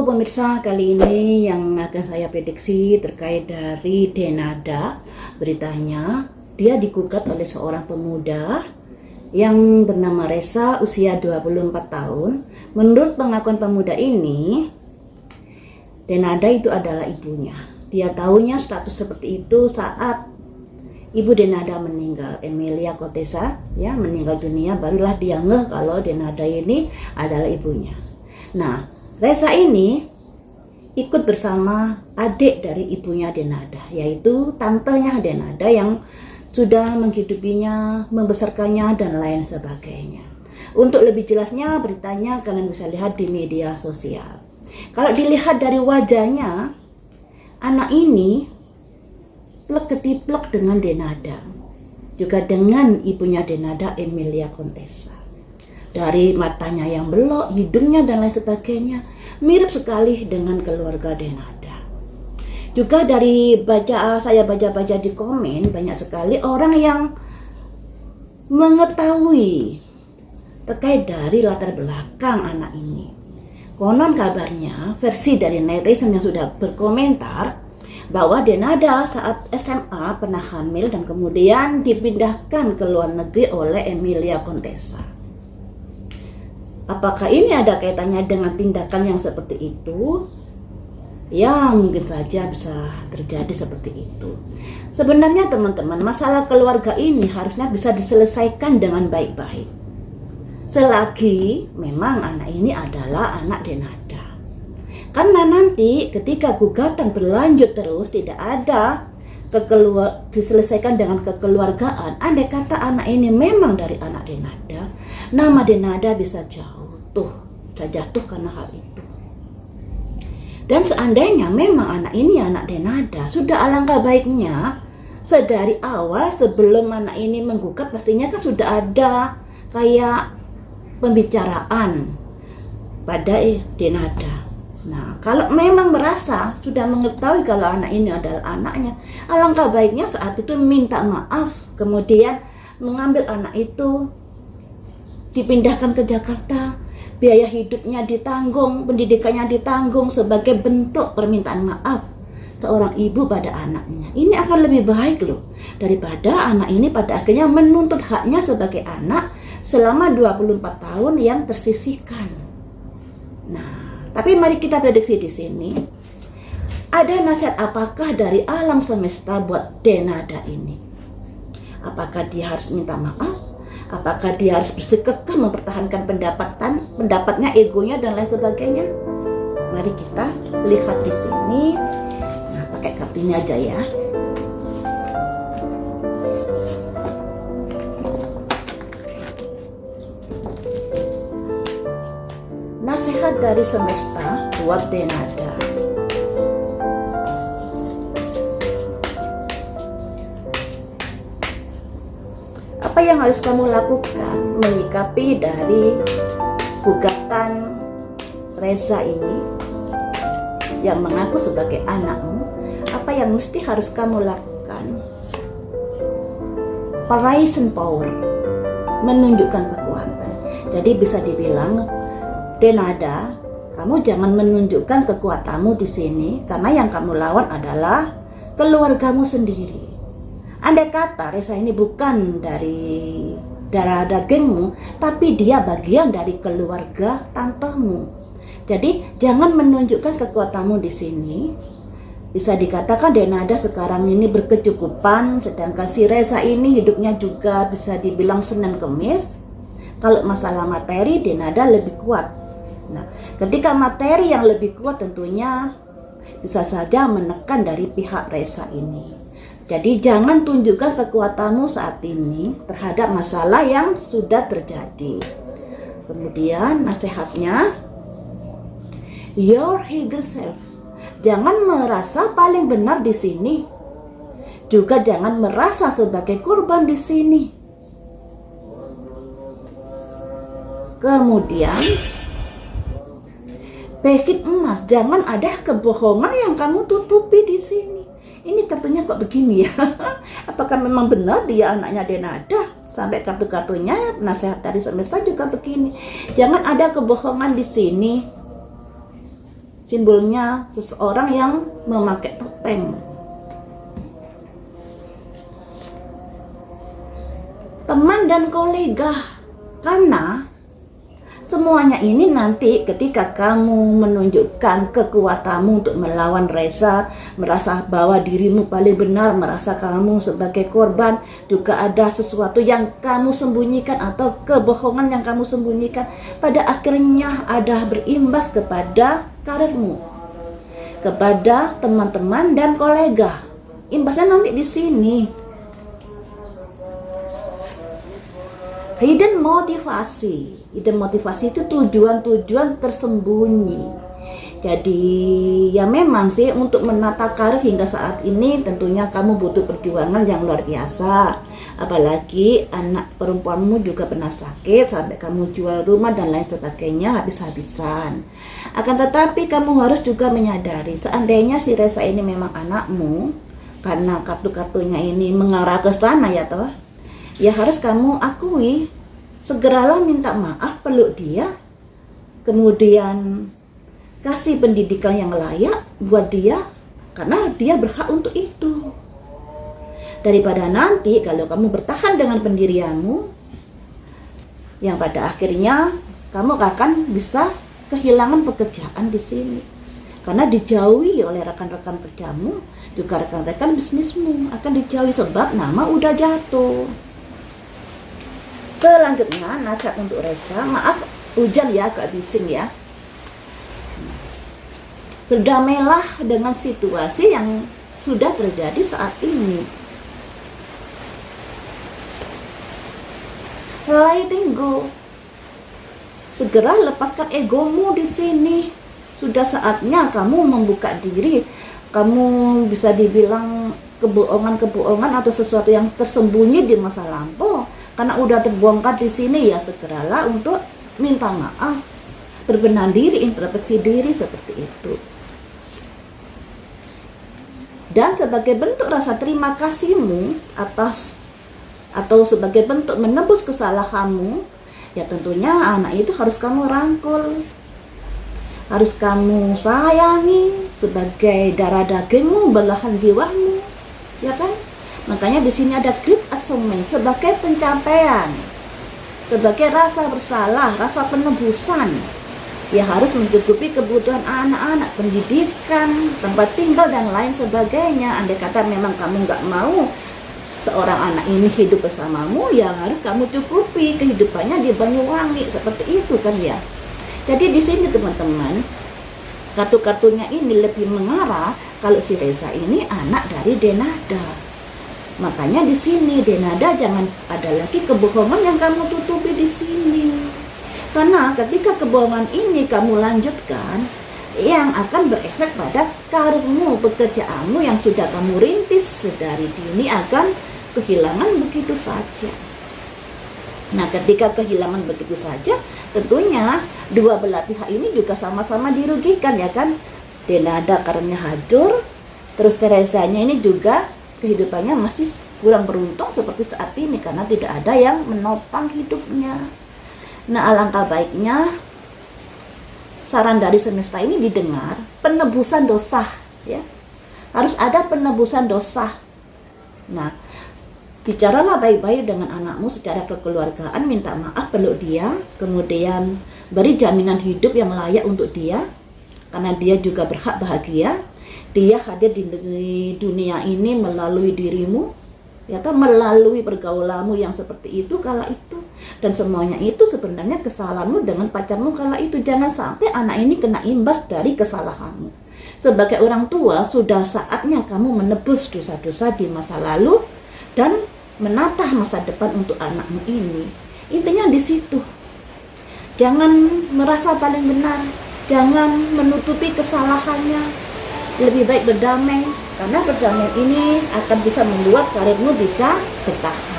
Halo pemirsa, kali ini yang akan saya prediksi terkait dari Denada. Beritanya, dia digugat oleh seorang pemuda yang bernama Reza, usia 24 tahun. Menurut pengakuan pemuda ini, Denada itu adalah ibunya. Dia tahunya status seperti itu saat ibu Denada meninggal, Emilia Contessa, ya, meninggal dunia. Barulah dia ngeh kalau Denada ini adalah ibunya. Nah, Reza ini ikut bersama adik dari ibunya Denada, yaitu tantenya Denada yang sudah menghidupinya, membesarkannya, dan lain sebagainya. Untuk lebih jelasnya beritanya kalian bisa lihat di media sosial. Kalau dilihat dari wajahnya, anak ini plek ketiplek dengan Denada, juga dengan ibunya Denada, Emilia Contessa. Dari matanya yang belok, hidungnya dan lain sebagainya mirip sekali dengan keluarga Denada. Juga dari saya baca-baca di komen, banyak sekali orang yang mengetahui terkait dari latar belakang anak ini. Konon kabarnya, versi dari netizen yang sudah berkomentar bahwa Denada saat SMA pernah hamil dan kemudian dipindahkan ke luar negeri oleh Emilia Contessa. Apakah ini ada kaitannya dengan tindakan yang seperti itu? Ya, mungkin saja bisa terjadi seperti itu. Sebenarnya teman-teman, masalah keluarga ini harusnya bisa diselesaikan dengan baik-baik. Selagi memang anak ini adalah anak Denada. Karena nanti ketika gugatan berlanjut terus tidak ada diselesaikan dengan kekeluargaan, andai kata anak ini memang dari anak Denada, nama Denada bisa jatuh karena hal itu. Dan seandainya memang anak ini anak Denada, sudah alangkah baiknya sedari awal sebelum anak ini menggugat, pastinya kan sudah ada kayak pembicaraan pada Denada. Nah, kalau memang merasa sudah mengetahui kalau anak ini adalah anaknya, alangkah baiknya saat itu minta maaf, kemudian mengambil anak itu, dipindahkan ke Jakarta, biaya hidupnya ditanggung, pendidikannya ditanggung sebagai bentuk permintaan maaf seorang ibu pada anaknya. Ini akan lebih baik loh, daripada anak ini pada akhirnya menuntut haknya sebagai anak selama 24 tahun yang tersisihkan. Nah, tapi mari kita prediksi di sini. Ada nasihat apakah dari alam semesta buat Denada ini? Apakah dia harus minta maaf? Apakah dia harus bersikukuh mempertahankan pendapatnya, egonya dan lain sebagainya? Mari kita lihat di sini. Nah, pakai kartu ini aja ya. Nasihat dari semesta buat Denada. Apa yang harus kamu lakukan menyikapi dari gugatan Reza ini yang mengaku sebagai anakmu? Apa yang mesti harus kamu lakukan? Horizon power, menunjukkan kekuatan. Jadi bisa dibilang, Denada, kamu jangan menunjukkan kekuatanmu di sini karena yang kamu lawan adalah keluargamu sendiri. Andai kata Reza ini bukan dari darah dagingmu, tapi dia bagian dari keluarga tantemu. Jadi jangan menunjukkan kekuatanmu di sini. Bisa dikatakan Denada sekarang ini berkecukupan, sedangkan si Reza ini hidupnya juga bisa dibilang Senin Kemis. Kalau masalah materi, Denada lebih kuat. Nah, ketika materi yang lebih kuat tentunya bisa saja menekan dari pihak Reza ini. Jadi jangan tunjukkan kekuatanmu saat ini terhadap masalah yang sudah terjadi. Kemudian nasihatnya, your higher self. Jangan merasa paling benar di sini. Juga jangan merasa sebagai korban di sini. Kemudian Bekit emas, jangan ada kebohongan yang kamu tutupi di sini. Ini kartunya kok begini ya? Apakah memang benar dia anaknya Denada? Sampai kartu-kartunya nasihat dari semesta juga begini. Jangan ada kebohongan di sini. simbolnya seseorang yang memakai topeng. Teman dan kolega, karena semuanya ini nanti ketika kamu menunjukkan kekuatanmu untuk melawan Reza, merasa bahwa dirimu paling benar, merasa kamu sebagai korban, juga ada sesuatu yang kamu sembunyikan atau kebohongan yang kamu sembunyikan, pada akhirnya ada berimbas kepada karirmu, kepada teman-teman dan kolega. Imbasnya nanti di sini. Hidden motivasi itu tujuan-tujuan tersembunyi. Jadi ya memang sih untuk menata karir hingga saat ini tentunya kamu butuh perjuangan yang luar biasa. Apalagi anak perempuanmu juga pernah sakit sampai kamu jual rumah dan lain sebagainya habis-habisan. Akan tetapi kamu harus juga menyadari seandainya si Reza ini memang anakmu, karena kartu-kartunya ini mengarah ke sana ya toh. Ya harus kamu akui, segeralah minta maaf, peluk dia, kemudian kasih pendidikan yang layak buat dia, karena dia berhak untuk itu. Daripada nanti kalau kamu bertahan dengan pendirianmu, yang pada akhirnya kamu akan bisa kehilangan pekerjaan di sini. Karena dijauhi oleh rekan-rekan kerjamu, juga rekan-rekan bisnismu akan dijauhi sebab nama udah jatuh. Selanjutnya nasihat untuk Reza, maaf hujan ya, agak bising ya. Berdamailah dengan situasi yang sudah terjadi saat ini. Letting go. Segera lepaskan egomu di sini. Sudah saatnya kamu membuka diri. Kamu bisa dibilang kebohongan-kebohongan atau sesuatu yang tersembunyi di masa lampau, karena udah terbongkar di sini, ya segeralah untuk minta maaf, berbenah diri, introspeksi diri seperti itu. Dan sebagai bentuk rasa terima kasihmu atas atau sebagai bentuk menebus kesalahanmu, ya tentunya anak itu harus kamu rangkul, harus kamu sayangi sebagai darah dagingmu, belahan jiwamu, ya kan? Makanya di sini ada great achievement sebagai pencapaian, sebagai rasa bersalah, rasa penebusan. Ya harus mencukupi kebutuhan anak-anak, pendidikan, tempat tinggal dan lain sebagainya. Andai kata memang kamu nggak mau seorang anak ini hidup bersamamu, ya harus kamu cukupi kehidupannya di Banyuwangi, seperti itu kan ya. Jadi di sini teman-teman, kartu-kartunya ini lebih mengarah kalau si Reza ini anak dari Denada. Makanya di sini Denada, jangan ada lagi kebohongan yang kamu tutupi di sini. Karena ketika kebohongan ini kamu lanjutkan, yang akan berefek pada karirmu, pekerjaanmu yang sudah kamu rintis dari dini akan kehilangan begitu saja. Nah, ketika kehilangan begitu saja, tentunya dua belah pihak ini juga sama-sama dirugikan ya kan. Denada karirnya hancur, terus Rezanya ini juga kehidupannya masih kurang beruntung seperti saat ini karena tidak ada yang menopang hidupnya. Nah, alangkah baiknya saran dari semesta ini didengar, penebusan dosa ya. Harus ada penebusan dosa. Nah, bicaralah baik-baik dengan anakmu secara kekeluargaan, minta maaf, peluk dia, kemudian beri jaminan hidup yang layak untuk dia karena dia juga berhak bahagia. Dia hadir di dunia ini melalui dirimu, ya kan, melalui pergaulanmu yang seperti itu kala itu, dan semuanya itu sebenarnya kesalahanmu dengan pacarmu kala itu. Jangan sampai anak ini kena imbas dari kesalahanmu. Sebagai orang tua, sudah saatnya kamu menebus dosa-dosa di masa lalu dan menatah masa depan untuk anakmu ini. Intinya di situ. Jangan merasa paling benar, jangan menutupi kesalahannya. Lebih baik berdamai, karena berdamai ini akan bisa membuat karirmu bisa bertahan.